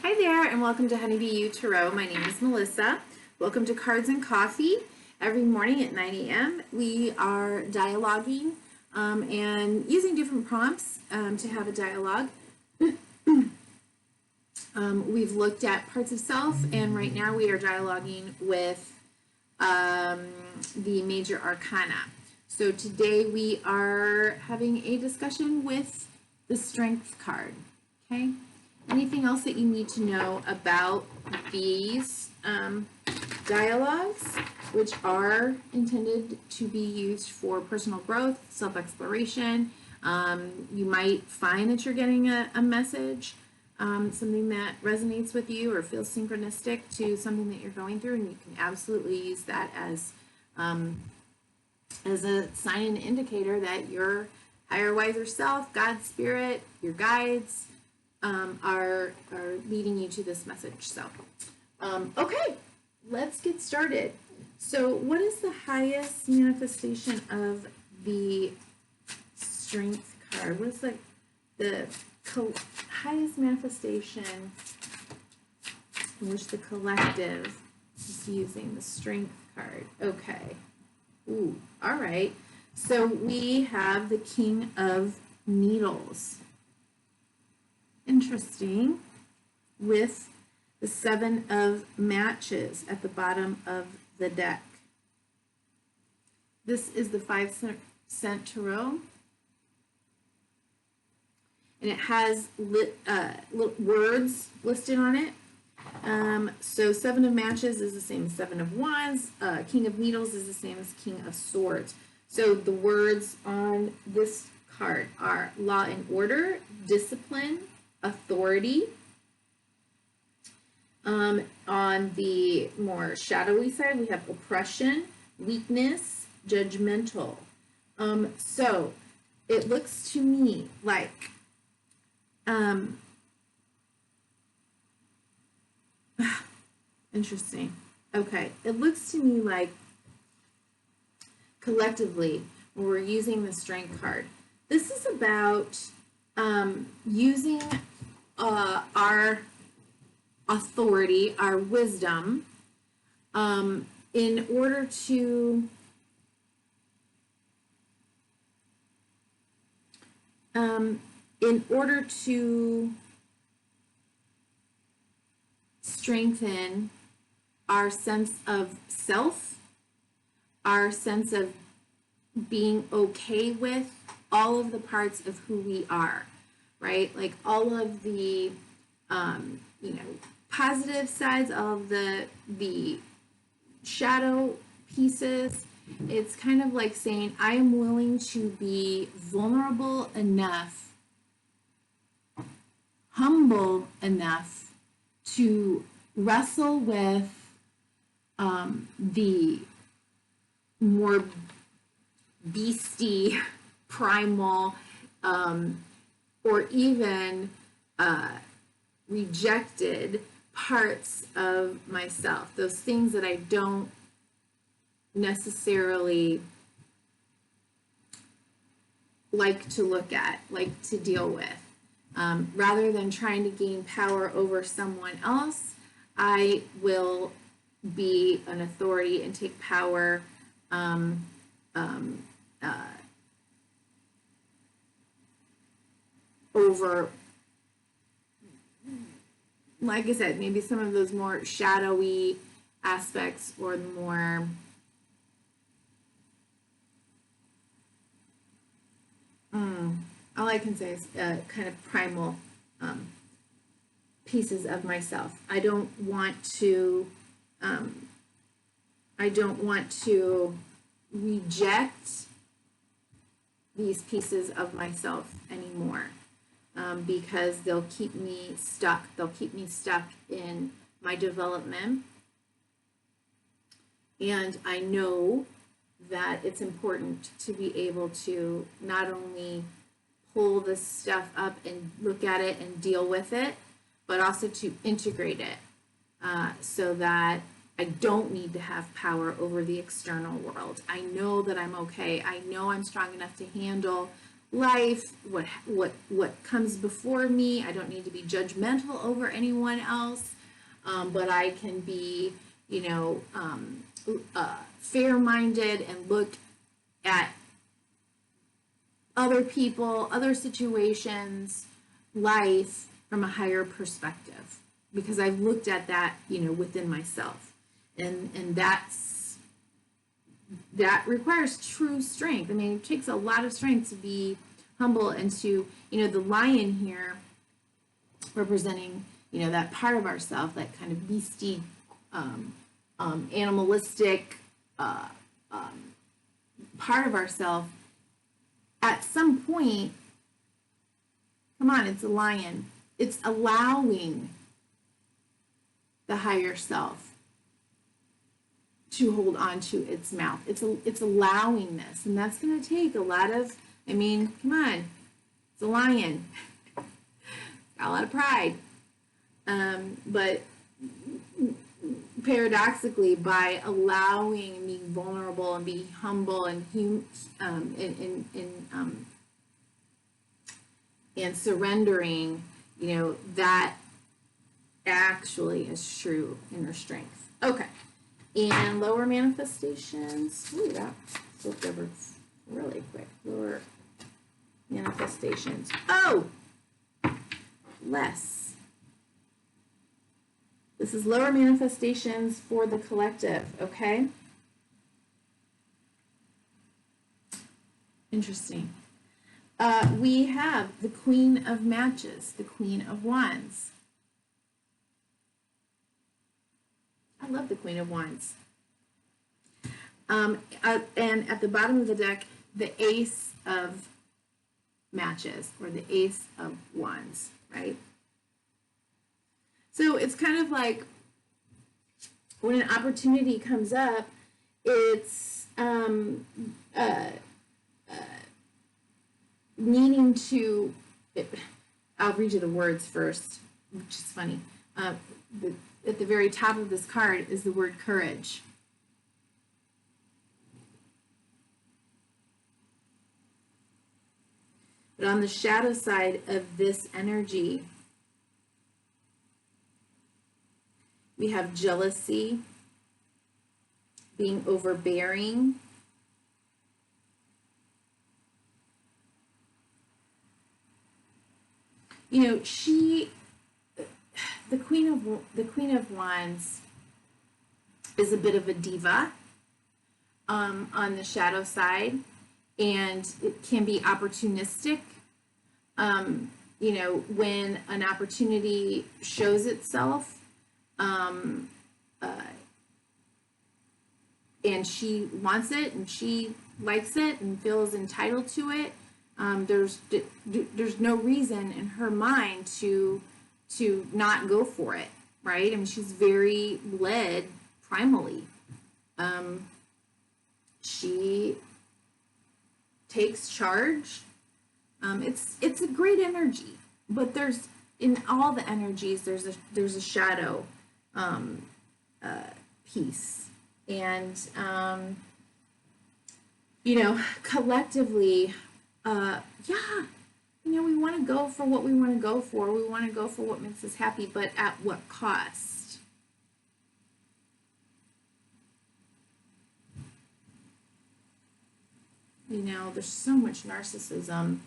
Hi there, and welcome to Honeybee YOU Tarot. My name is Melissa. Welcome to Cards and Coffee. Every morning at 9 a.m. we are dialoguing and using different prompts to have a dialogue. We've looked at parts of self, and right now we are dialoguing with the Major Arcana. So today we are having a discussion with the Strength card. Okay. Anything else that you need to know about these dialogues, which are intended to be used for personal growth, self-exploration? You might find that you're getting a message, something that resonates with you or feels synchronistic to something that you're going through, and you can absolutely use that as a sign and indicator that your higher, wiser self, God's spirit, your guides, are leading you to this message. So, okay, let's get started. So what is the highest manifestation of the Strength card? What is the highest manifestation in which the collective is using the Strength card? Okay. Ooh, all right. So we have the King of Needles. Interesting, with the Seven of Matches at the bottom of the deck. This is the 5-cent tarot, and it has words listed on it. So Seven of Matches is the same as Seven of Wands. King of Needles is the same as King of Swords. So the words on this card are law and order, discipline, authority. On the more shadowy side, we have oppression, weakness, judgmental. So it looks to me like interesting. Okay, it looks to me like collectively, when we're using the Strength card, this is about using our authority, our wisdom, in order to strengthen our sense of self, our sense of being okay with all of the parts of who we are, right? Like all of the, positive sides, all of the shadow pieces. It's kind of like saying, I am willing to be vulnerable enough, humble enough to wrestle with the more beastie, primal, or even rejected parts of myself, those things that I don't necessarily like to look at, like to deal with. Rather than trying to gain power over someone else, I will be an authority and take power over, like I said, maybe some of those more shadowy aspects, or the more all I can say is kind of primal pieces of myself. I don't want to reject these pieces of myself anymore. Because they'll keep me stuck. They'll keep me stuck in my development. And I know that it's important to be able to not only pull this stuff up and look at it and deal with it, but also to integrate it so that I don't need to have power over the external world. I know that I'm okay. I know I'm strong enough to handle life, what comes before me. I don't need to be judgmental over anyone else, but I can be, fair-minded and look at other people, other situations, life from a higher perspective, because I've looked at that, within myself, and that requires true strength. I mean, it takes a lot of strength to be humble and to, the lion here representing, that part of ourself, that kind of beastie, animalistic part of ourself. At some point, come on, it's a lion. It's allowing the higher self to hold on to its mouth. It's allowing this, and that's going to take a lot of, come on, it's a lion. Got a lot of pride. But paradoxically, by allowing me vulnerable and be humble and surrendering, that actually is true inner strength. Okay. And lower manifestations. Ooh, that flipped over really quick. Lower manifestations. Oh! Less. This is lower manifestations for the collective, okay? Interesting. We have the Queen of Matches, the Queen of Wands. I love the Queen of Wands. And at the bottom of the deck, the Ace of Matches, or the Ace of Wands, right? So it's kind of like when an opportunity comes up, it's needing to, I'll read you the words first, which is funny. At the very top of this card is the word courage. But on the shadow side of this energy, we have jealousy, being overbearing, the Queen of Wands is a bit of a diva on the shadow side, and it can be opportunistic. When an opportunity shows itself, and she wants it and she likes it and feels entitled to it, there's no reason in her mind to not go for it, right? She's very led primally. She takes charge. It's a great energy, but there's, in all the energies, there's a shadow piece, and collectively, we want to go for what we want to go for. We want to go for what makes us happy, but at what cost? There's so much narcissism.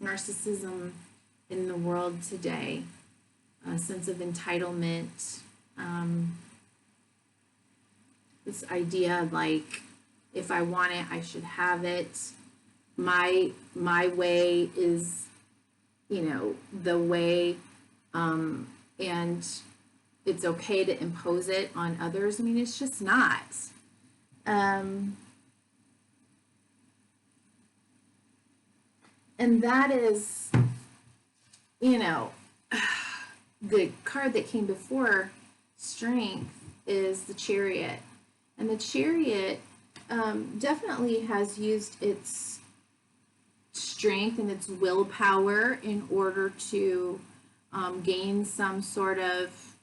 Narcissism in the world today, a sense of entitlement, this idea like, if I want it, I should have it. My way is, the way, and it's okay to impose it on others. It's just not. And that is, the card that came before strength is the Chariot. And the Chariot definitely has used its strength and its willpower in order to gain some sort of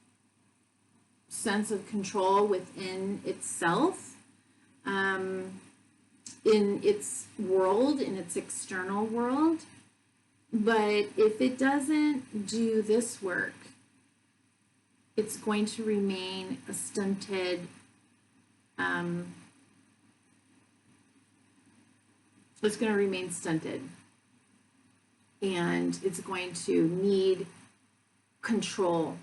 sense of control within itself. in its world, in its external world. But if it doesn't do this work, it's going to remain a stunted, it's going to remain stunted. And it's going to need control,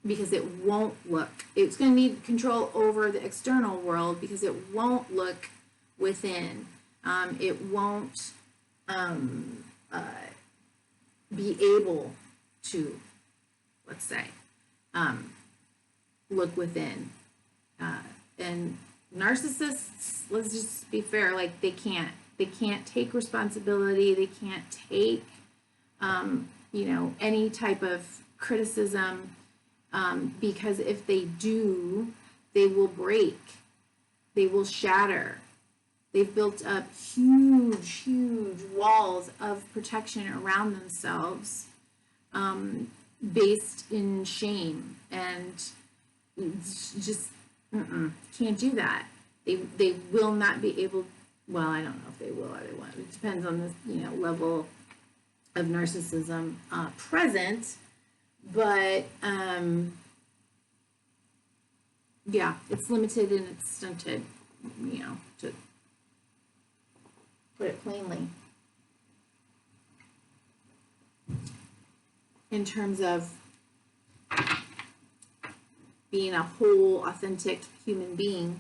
because it won't look, it's going to need control over the external world because it won't look within. It won't be able to, let's say, look within. And narcissists, let's just be fair, like they can't take responsibility. They can't take, you know, any type of criticism, because if they do, they will break, they will shatter. They've built up huge, huge walls of protection around themselves, based in shame, and just can't do that. They will not be able. Well, I don't know if they will or they won't. It depends on the, you know, level of narcissism present, but yeah, it's limited and it's stunted, you know, to put it plainly. In terms of being a whole, authentic human being.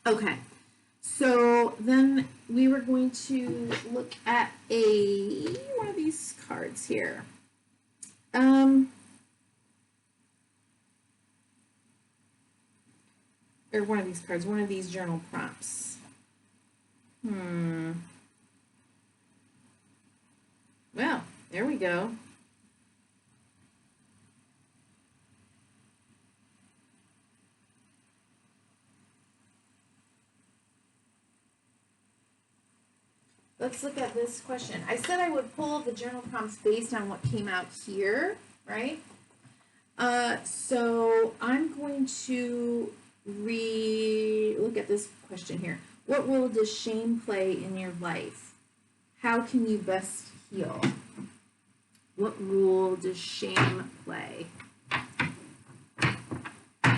Okay, so then we were going to look at one of these cards here. Or one of these cards, one of these journal prompts. Well, there we go. Let's look at this question. I said I would pull the journal prompts based on what came out here, right? So I'm going to look at this question here. What role does shame play in your life? How can you best heal? What role does shame play? Okay.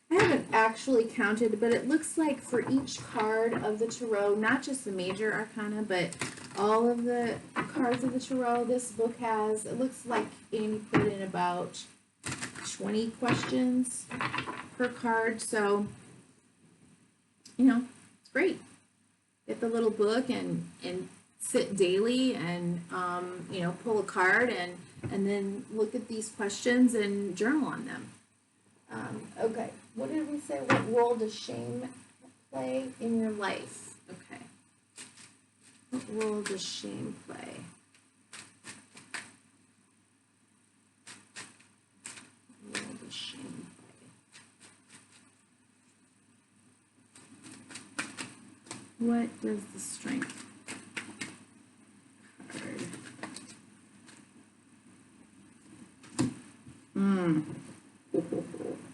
I haven't actually counted, but it looks like for each card of the tarot, not just the major arcana, but all of the cards of the tarot this book has, it looks like Andy put in about 20 questions per card. So, you know, it's great. Get the little book and sit daily and, you know, pull a card and then look at these questions and journal on them. Okay, what did we say? What role does shame play in your life? Okay. What role does shame play? What role does shame play? What does the strength card?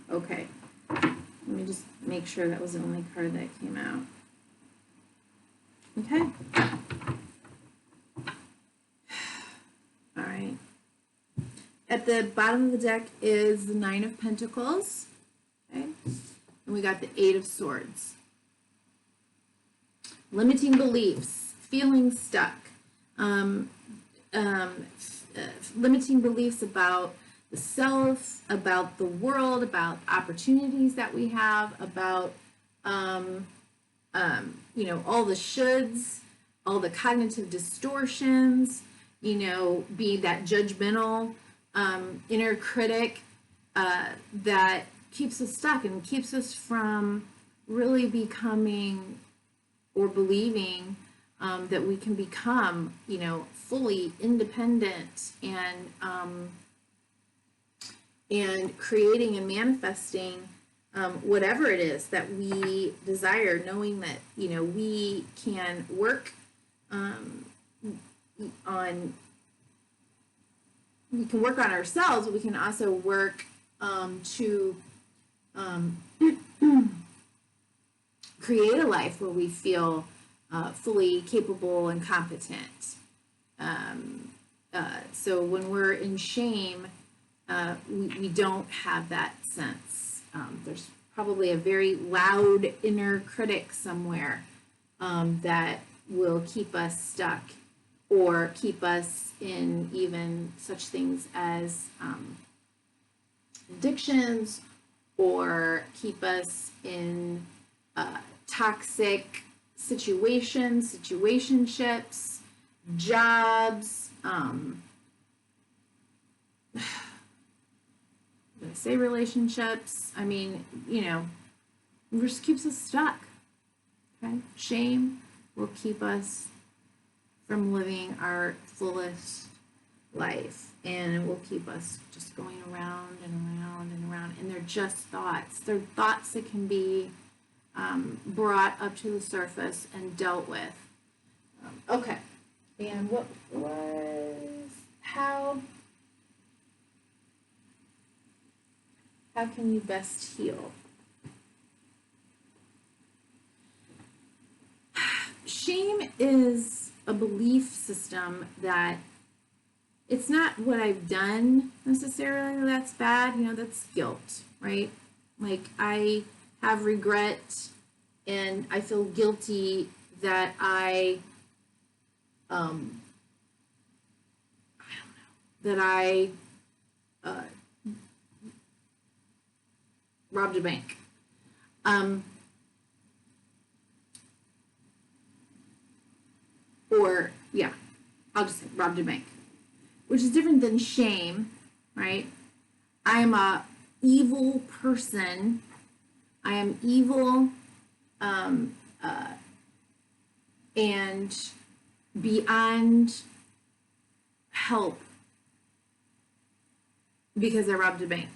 Okay. Let me just make sure that was the only card that came out. Okay. All right. At the bottom of the deck is the Nine of Pentacles. Okay. And we got the Eight of Swords. Limiting beliefs, feeling stuck, limiting beliefs about the self, about the world, about opportunities that we have, about, you know, all the shoulds, all the cognitive distortions, you know, being that judgmental inner critic that keeps us stuck and keeps us from really becoming or believing that we can become, you know, fully independent and creating and manifesting whatever it is that we desire, knowing that, you know, we can work we can work on ourselves, but we can also work to create a life where we feel fully capable and competent. So when we're in shame, we don't have that sense. There's probably a very loud inner critic somewhere that will keep us stuck or keep us in even such things as addictions, or keep us in toxic situations, situationships, jobs, did I say relationships? I mean, you know, it just keeps us stuck. Okay? Shame will keep us from living our fullest life, and it will keep us just going around and around and around. And they're just thoughts. They're thoughts that can be brought up to the surface and dealt with. Okay. And what was, how can you best heal? Shame is a belief system that it's not what I've done necessarily that's bad, you know, that's guilt, right? Like I have regret and I feel guilty that I don't know, that I robbed a bank. Or, yeah, I'll just say robbed a bank, which is different than shame, right? I am a evil person. I am evil and beyond help because I robbed a bank.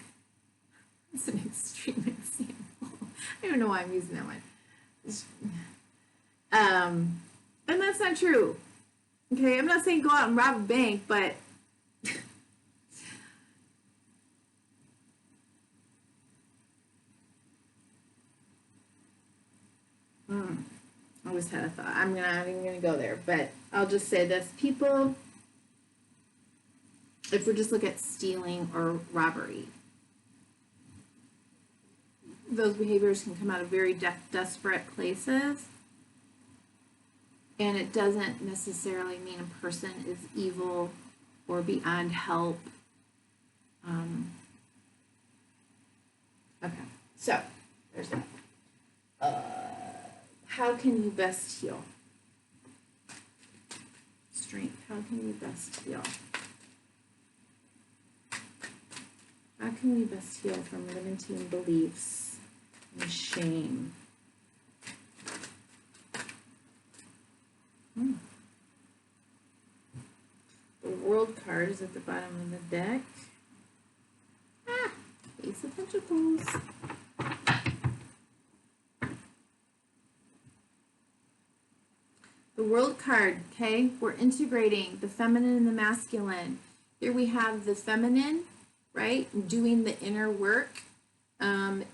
It's an extreme example. I don't know why I'm using that one. And that's not true. Okay, I'm not saying go out and rob a bank, but I always had a thought. I'm not even gonna go there, but I'll just say this. People, if we just look at stealing or robbery, those behaviors can come out of very desperate places. And it doesn't necessarily mean a person is evil or beyond help. Okay, so there's that. How can you best heal? Strength, how can you best heal? How can we best heal from limiting beliefs and shame? The World card is at the bottom of the deck. Ace of Pentacles. The World card, okay? We're integrating the feminine and the masculine. Here we have the feminine, right? Doing the inner work.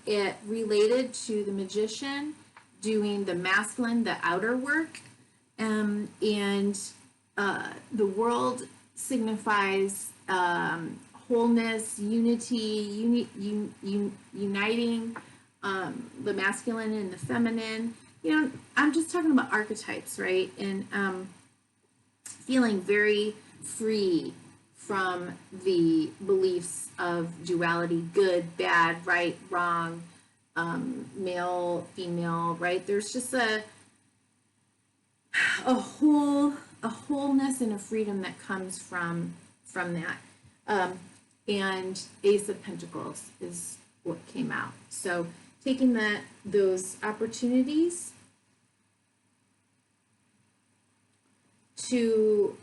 It related to the Magician, doing the masculine, the outer work. And the World signifies wholeness, unity, uniting the masculine and the feminine. You know, I'm just talking about archetypes, right? And feeling very free from the beliefs of duality, good, bad, right, wrong, male, female, right? There's just a wholeness and a freedom that comes from that. And Ace of Pentacles is what came out. So taking those opportunities to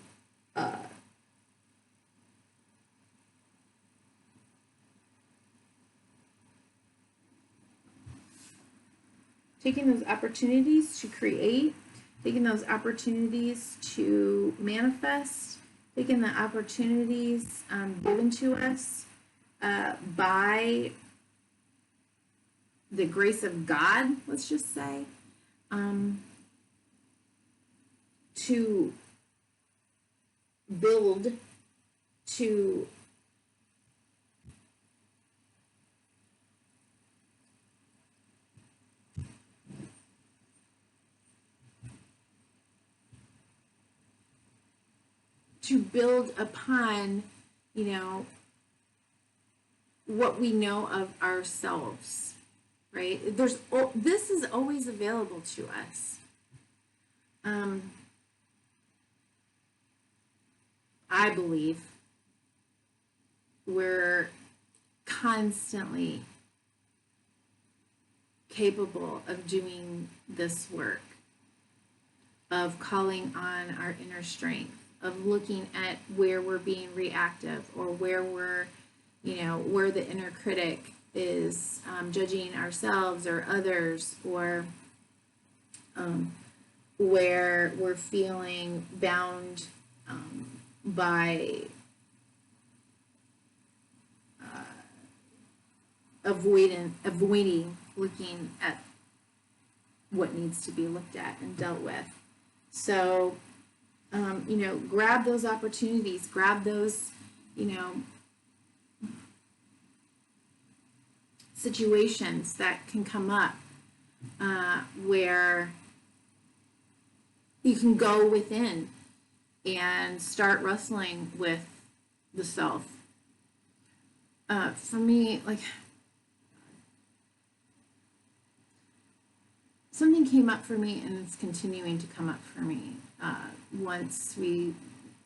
create, taking those opportunities to manifest, taking the opportunities given to us by the grace of God, let's just say, to build, to build upon, you know, what we know of ourselves, right? This is always available to us. I believe we're constantly capable of doing this work, of calling on our inner strength, of looking at where we're being reactive, or where we're, you know, where the inner critic is judging ourselves or others, or where we're feeling bound by avoiding looking at what needs to be looked at and dealt with. So, you know, grab those opportunities, grab those, you know, situations that can come up where you can go within and start wrestling with the self. For me, like, something came up for me, and it's continuing to come up for me once we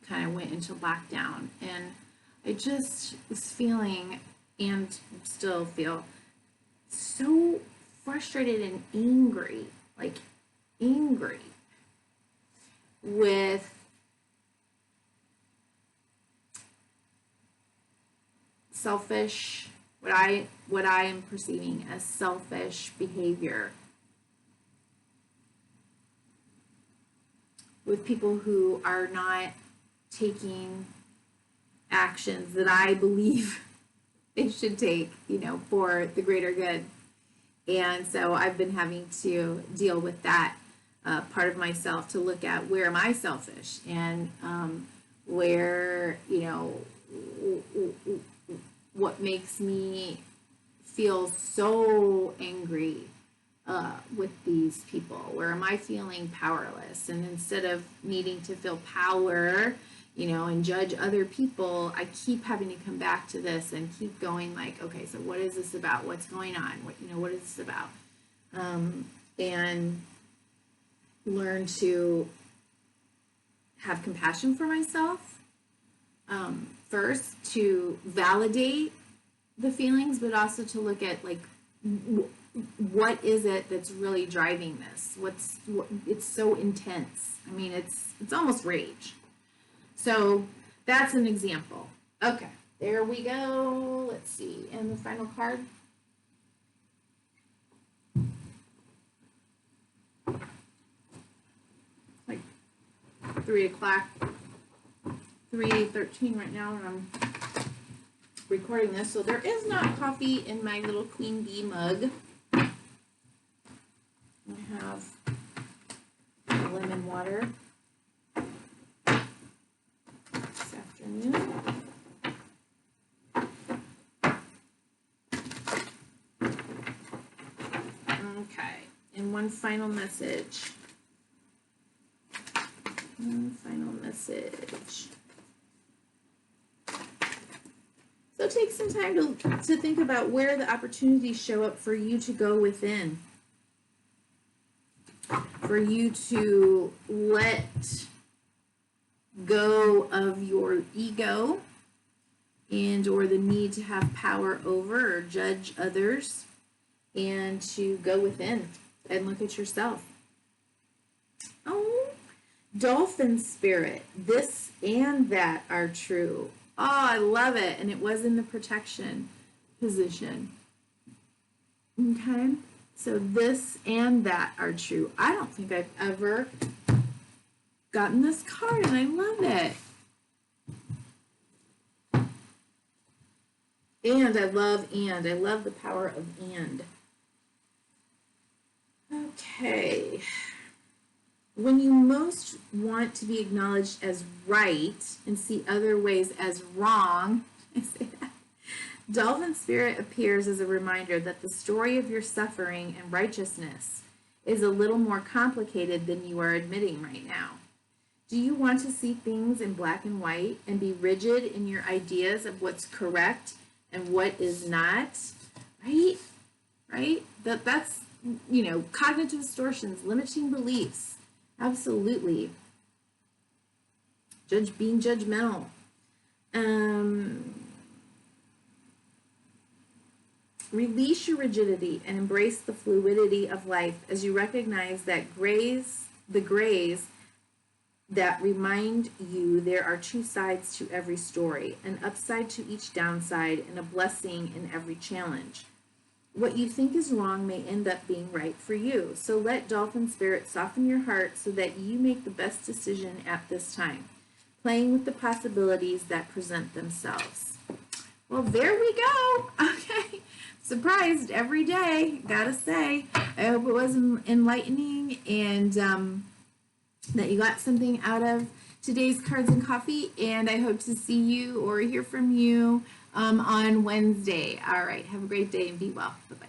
kind of went into lockdown. And I just was feeling, and still feel, so frustrated and angry, like angry with selfish, what I am perceiving as selfish behavior with people who are not taking actions that I believe they should take, you know, for the greater good. And so I've been having to deal with that part of myself, to look at, where am I selfish, and where, you know, what makes me feel so angry with these people? Where am I feeling powerless? And instead of needing to feel power, you know, and judge other people, I keep having to come back to this and keep going, like, okay, so what is this about? What's going on? What is this about? And learn to have compassion for myself, first, to validate the feelings, but also to look at, like, what is it that's really driving this? It's so intense. I mean, it's almost rage. So that's an example. Okay, there we go. Let's see. And the final card. Like 3 o'clock, 3:13 right now, and I'm recording this. So there is not coffee in my little Queen Bee mug. I have lemon water this afternoon. Okay, and one final message. So take some time to think about where the opportunities show up for you to go within. For you to let go of your ego and or the need to have power over or judge others, and to go within and look at yourself. Oh, dolphin spirit, this and that are true. Oh, I love it. And it was in the protection position. Okay. So this and that are true. I don't think I've ever gotten this card, and I love it. And I love and. I love the power of and. Okay. When you most want to be acknowledged as right and see other ways as wrong, I say that, Dolphin Spirit appears as a reminder that the story of your suffering and righteousness is a little more complicated than you are admitting right now. Do you want to see things in black and white and be rigid in your ideas of what's correct and what is not? Right? Right? That's, you know, cognitive distortions, limiting beliefs. Absolutely. Being judgmental. Release your rigidity and embrace the fluidity of life as you recognize that the grays that remind you there are two sides to every story, an upside to each downside, and a blessing in every challenge. What you think is wrong may end up being right for you. So let Dolphin Spirit soften your heart so that you make the best decision at this time, playing with the possibilities that present themselves. Well, there we go. Okay. Surprised every day, gotta say. I hope it was enlightening and that you got something out of today's Cards and Coffee, and I hope to see you or hear from you on Wednesday. All right, have a great day and be well. Bye-bye.